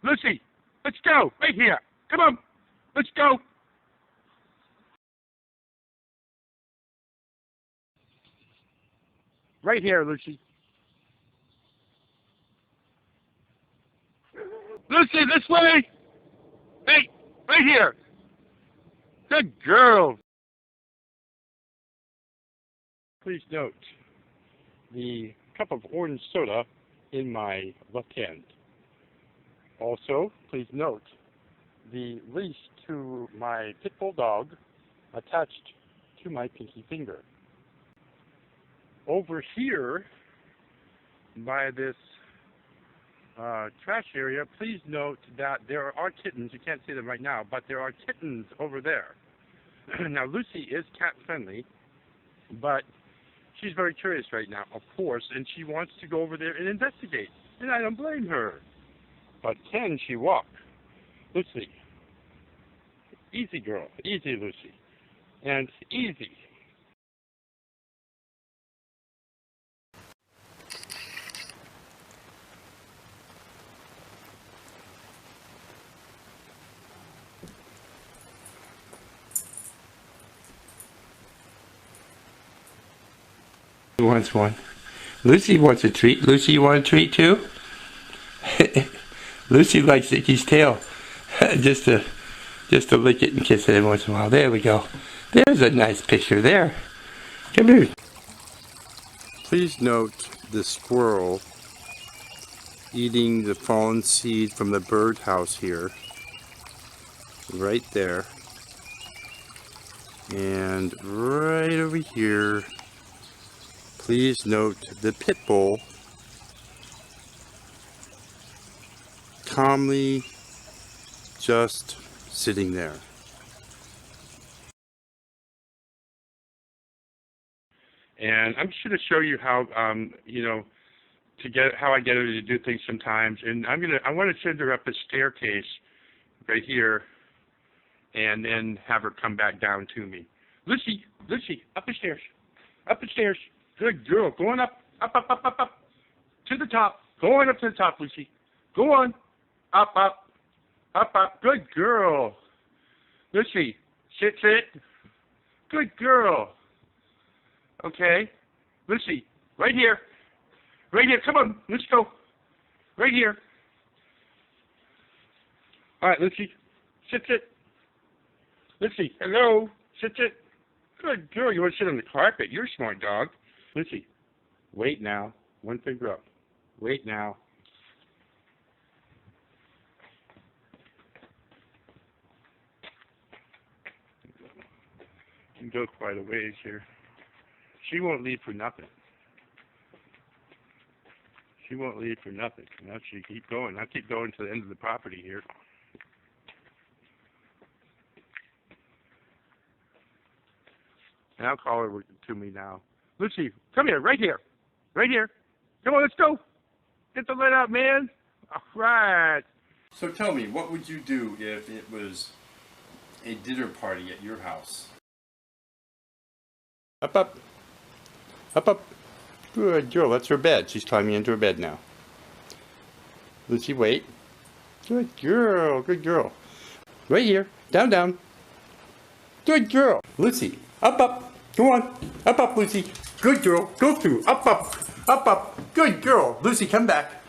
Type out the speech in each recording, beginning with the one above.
Lucy, let's go. Right here. Come on. Let's go. Right here, Lucy. Lucy, this way. Hey, right here. Good girl. Please note the cup of orange soda in my left hand. Also, please note the leash to my pit bull dog attached to my pinky finger. Over here, by this trash area, please note that there are kittens. You can't see them right now, but there are kittens over there. Now, Lucy is cat friendly, but she's very curious right now, of course, and she wants to go over there and investigate, and I don't blame her. But can she walk? Lucy. Easy girl. Easy, Lucy. And easy. Who wants one? Lucy wants a treat. Lucy, you want a treat too? Lucy likes Icky's tail. just to lick it and kiss it every once in a while. There we go. There's a nice picture there. Come here. Please note the squirrel eating the fallen seed from the birdhouse here. Right there. And right over here. Please note the pit bull calmly just sitting there. And I'm just going to show you how, how I get her to do things sometimes. And I want to send her up a staircase right here, and then have her come back down to me. Lucy, up the stairs, up the stairs. Good girl. Going up. To the top. Going up to the top, Lucy. Go on. Up. Good girl. Lucy, sit. Good girl. Okay. Lucy, right here. Right here. Come on. Let's go. Right here. All right, Lucy. Sit. Lucy, hello. Sit. Good girl. You want to sit on the carpet? You're a smart dog. Lucy, wait now. One finger up. Wait now. You can go quite a ways here. She won't leave for nothing. She won't leave for nothing. Now she keep going. I'll keep going to the end of the property here. And I'll call her to me now. Lucy, come here, right here. Right here. Come on, let's go. Get the let out, man. All right. So tell me, what would you do if it was a dinner party at your house? Up. Good girl, that's her bed. She's climbing into her bed now. Lucy, wait. Good girl. Right here. Down. Good girl. Lucy, up. Go on. Up, Lucy. Good girl. Go through. Up. Good girl. Lucy, come back.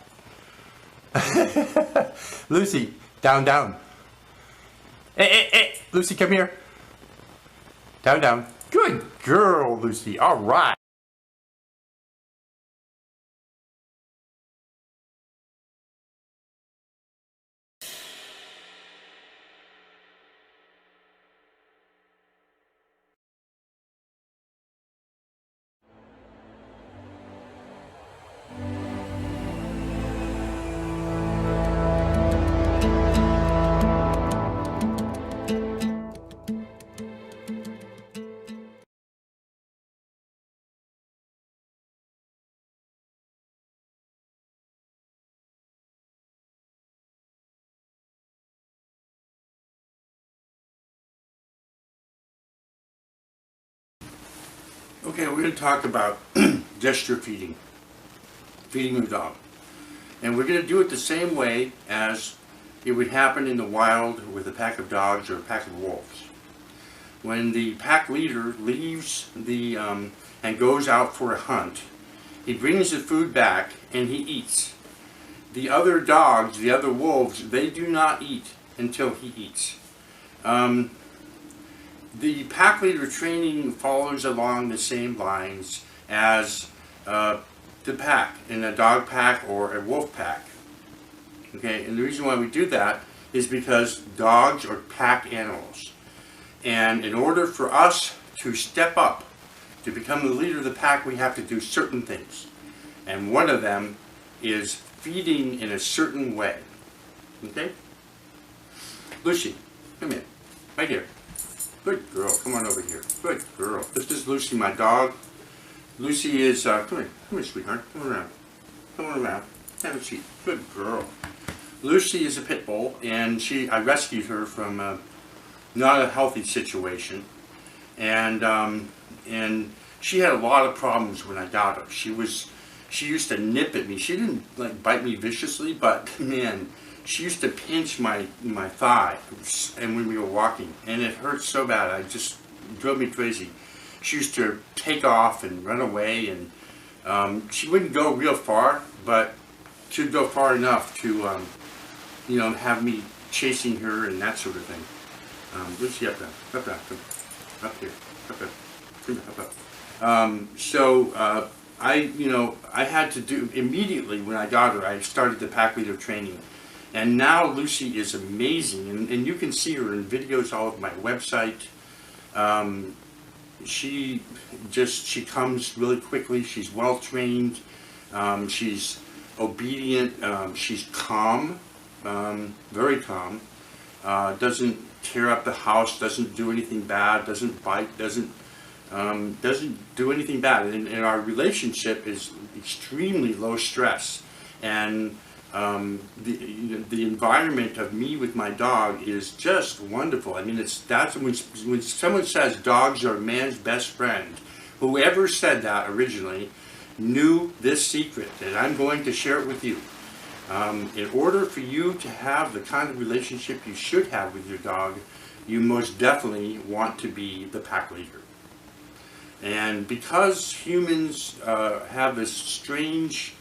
Lucy, down. Hey. Lucy, come here. Down. Good girl, Lucy. All right. Okay, we're going to talk about gesture feeding your dog. And we're going to do it the same way as it would happen in the wild with a pack of dogs or a pack of wolves. When the pack leader leaves and goes out for a hunt, he brings the food back and he eats. The other dogs, the other wolves, they do not eat until he eats. The pack leader training follows along the same lines as the pack in a dog pack or a wolf pack. Okay, and the reason why we do that is because dogs are pack animals. And in order for us to step up, to become the leader of the pack, we have to do certain things. And one of them is feeding in a certain way. Okay? Lucy, come here. Right here. Good girl. Come on over here. Good girl. This is Lucy, my dog. Lucy is, come here. Come here, sweetheart. Come around. Come on around. Have a seat. Good girl. Lucy is a pit bull, and I rescued her from not a healthy situation. And she had a lot of problems when I got her. She used to nip at me. She didn't like bite me viciously, but man, she used to pinch my thigh, and when we were walking, and it hurt so bad. It just drove me crazy. She used to take off and run away, and she wouldn't go real far, but she'd go far enough to, have me chasing her and that sort of thing. Lucy, up here, up here, up. I had to do, immediately when I got her, I started the pack leader training. And now Lucy is amazing, and you can see her in videos all over my website. She comes really quickly. She's well trained. She's obedient. She's calm, very calm. Doesn't tear up the house. Doesn't do anything bad. Doesn't bite. Doesn't do anything bad. And our relationship is extremely low stress. And the environment of me with my dog is just wonderful. I mean, that's when someone says dogs are man's best friend, whoever said that originally knew this secret, and I'm going to share it with you. In order for you to have the kind of relationship you should have with your dog, you most definitely want to be the pack leader. And because humans have this strange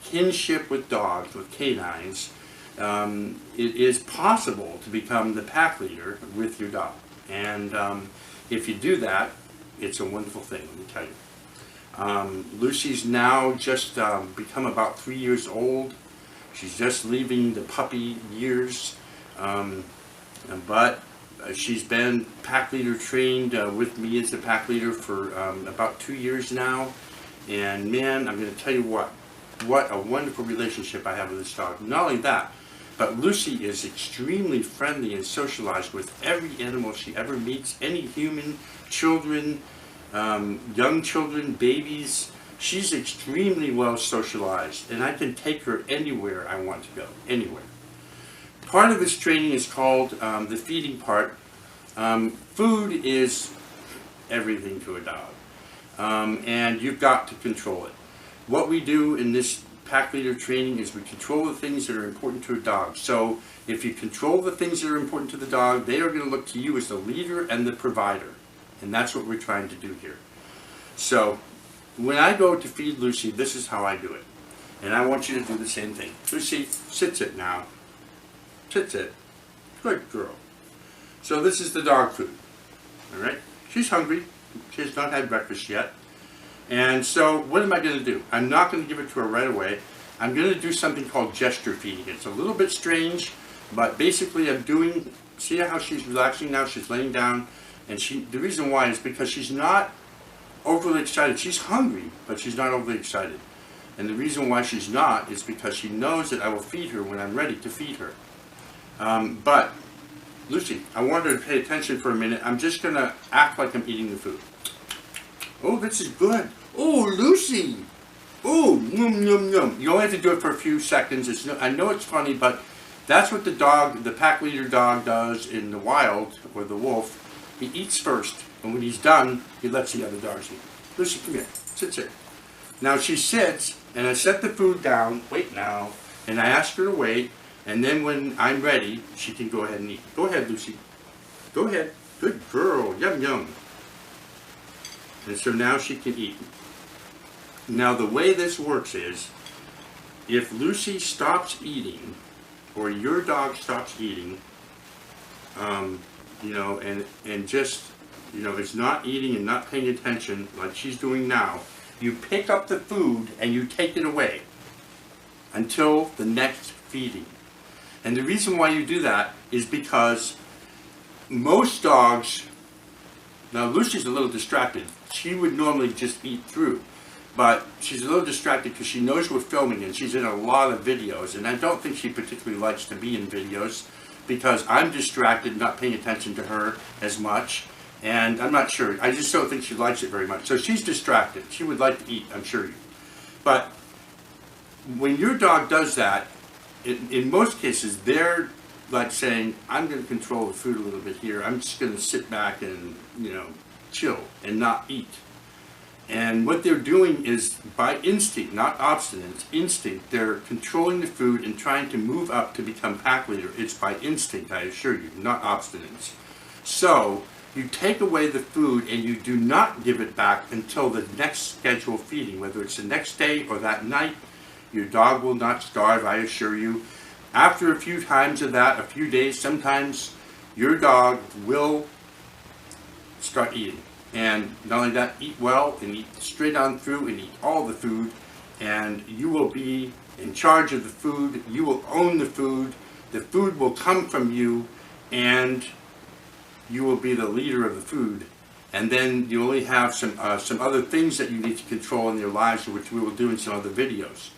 kinship with dogs, with canines, it is possible to become the pack leader with your dog. And if you do that, it's a wonderful thing, let me tell you. Lucy's now just become about 3 years old. She's just leaving the puppy years, but she's been pack leader trained with me as the pack leader for about 2 years now. And man, I'm going to tell you what a wonderful relationship I have with this dog. Not only that, but Lucy is extremely friendly and socialized with every animal she ever meets, any human, children, young children, babies. She's extremely well socialized, and I can take her anywhere I want to go, anywhere. Part of this training is called the feeding part. Food is everything to a dog. And you've got to control it. What we do in this pack leader training is we control the things that are important to a dog. So if you control the things that are important to the dog, they are going to look to you as the leader and the provider. And that's what we're trying to do here. So when I go to feed Lucy, this is how I do it. And I want you to do the same thing. Lucy, sit now. Sit. Good girl. So this is the dog food. All right? She's hungry. She has not had breakfast yet. And so what am I going to do? I'm not going to give it to her right away. I'm going to do something called gesture feeding. It's a little bit strange, but basically I'm doing, see how she's relaxing now? She's laying down. And the reason why is because she's not overly excited. She's hungry, but she's not overly excited. And the reason why she's not is because she knows that I will feed her when I'm ready to feed her. But Lucy, I want her to pay attention for a minute. I'm just going to act like I'm eating the food. Oh, this is good. Oh, Lucy. Oh, yum, yum, yum. You only have to do it for a few seconds. I know it's funny, but that's what the pack leader dog does in the wild, or the wolf. He eats first, and when he's done, he lets the other dogs eat. Lucy, come here. Sit. Now she sits, and I set the food down. Wait now. And I ask her to wait. And then when I'm ready, she can go ahead and eat. Go ahead, Lucy. Go ahead. Good girl. Yum, yum. And so now she can eat. Now the way this works is, if Lucy stops eating, or your dog stops eating, you know, and just, you know, is not eating and not paying attention like she's doing now, you pick up the food and you take it away until the next feeding. And the reason why you do that is because most dogs, now Lucy's a little distracted. She would normally just eat through, but she's a little distracted because she knows we're filming and she's in a lot of videos, and I don't think she particularly likes to be in videos because I'm distracted, not paying attention to her as much, and I'm not sure. I just don't think she likes it very much. So she's distracted. She would like to eat, I'm sure. But when your dog does that, in most cases, they're like saying, I'm going to control the food a little bit here. I'm just going to sit back and, you know, chill and not eat. And what they're doing is by instinct, not obstinance, instinct. They're controlling the food and trying to move up to become pack leader. It's by instinct, I assure you, not obstinance. So you take away the food and you do not give it back until the next scheduled feeding, whether it's the next day or that night. Your dog will not starve, I assure you. After a few times of that, a few days, sometimes your dog will start eating. And not only that, eat well and eat straight on through and eat all the food. And you will be in charge of the food. You will own the food. The food will come from you, and you will be the leader of the food. And then you only have some other things that you need to control in your lives, which we will do in some other videos.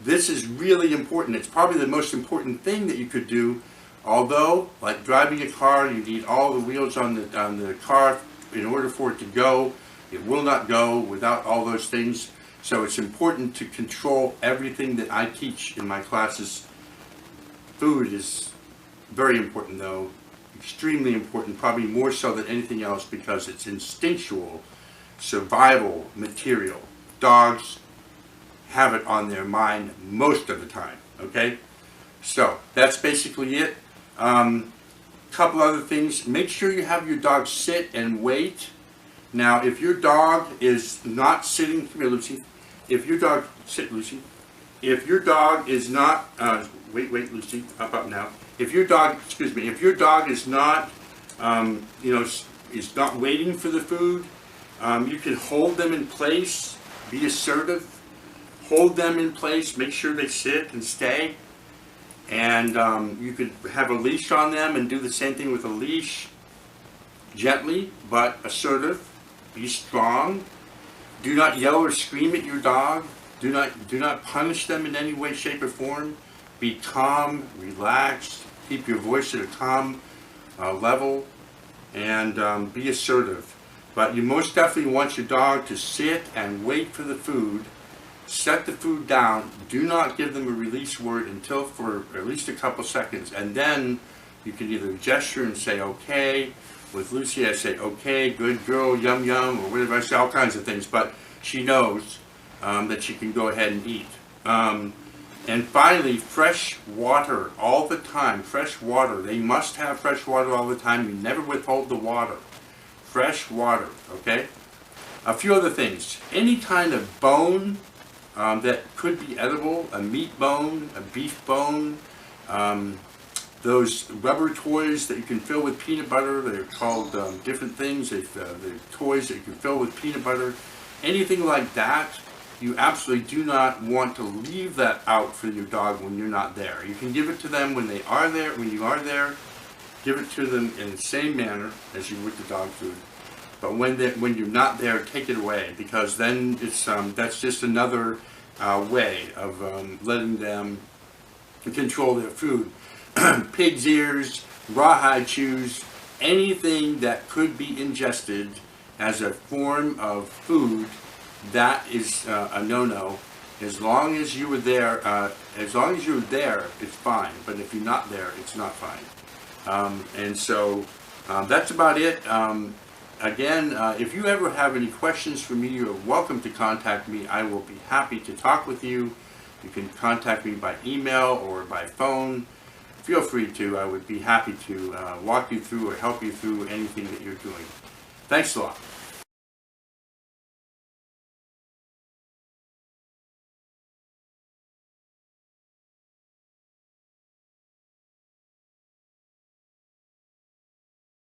This is really important. It's probably the most important thing that you could do. Although, like driving a car, you need all the wheels on the car in order for it to go. It will not go without all those things. So it's important to control everything that I teach in my classes. Food is very important, though. Extremely important, probably more so than anything else, because it's instinctual survival material. Dogs have it on their mind most of the time, okay? So that's basically it. Couple other things. Make sure you have your dog sit and wait. Now, if your dog is not sitting, come here, Lucy. If your dog, sit, Lucy. If your dog is not, wait, Lucy, up now. If your dog, excuse me, if your dog is not, you know, is not waiting for the food, you can hold them in place, be assertive, hold them in place, make sure they sit and stay. And you could have a leash on them and do the same thing with a leash. Gently, but assertive. Be strong. Do not yell or scream at your dog. Do not punish them in any way, shape, or form. Be calm, relaxed. Keep your voice at a calm level, and be assertive. But you most definitely want your dog to sit and wait for the food. Set the food down. Do not give them a release word until for at least a couple seconds, and then you can either gesture and say okay. With Lucy, I say okay, good girl, yum yum, or whatever. I say all kinds of things, but she knows that she can go ahead and eat. And finally, fresh water all the time. Fresh water. They must have fresh water all the time. You never withhold the water. Fresh water, okay? A few other things. Any kind of bone that could be edible, a meat bone, a beef bone, those rubber toys that you can fill with peanut butter. They're called different things. They're toys that you can fill with peanut butter. Anything like that, you absolutely do not want to leave that out for your dog when you're not there. You can give it to them when they are there. When you are there, give it to them in the same manner as you would the dog food. But when you're not there, take it away, because then it's that's just another way of letting them control their food. Pig's ears, rawhide chews, anything that could be ingested as a form of food, that is a no-no. As long as you were there, it's fine. But if you're not there, it's not fine. And so that's about it. Again, if you ever have any questions for me, you're welcome to contact me. I will be happy to talk with you. You can contact me by email or by phone. Feel free to. I would be happy to walk you through or help you through anything that you're doing. Thanks a lot.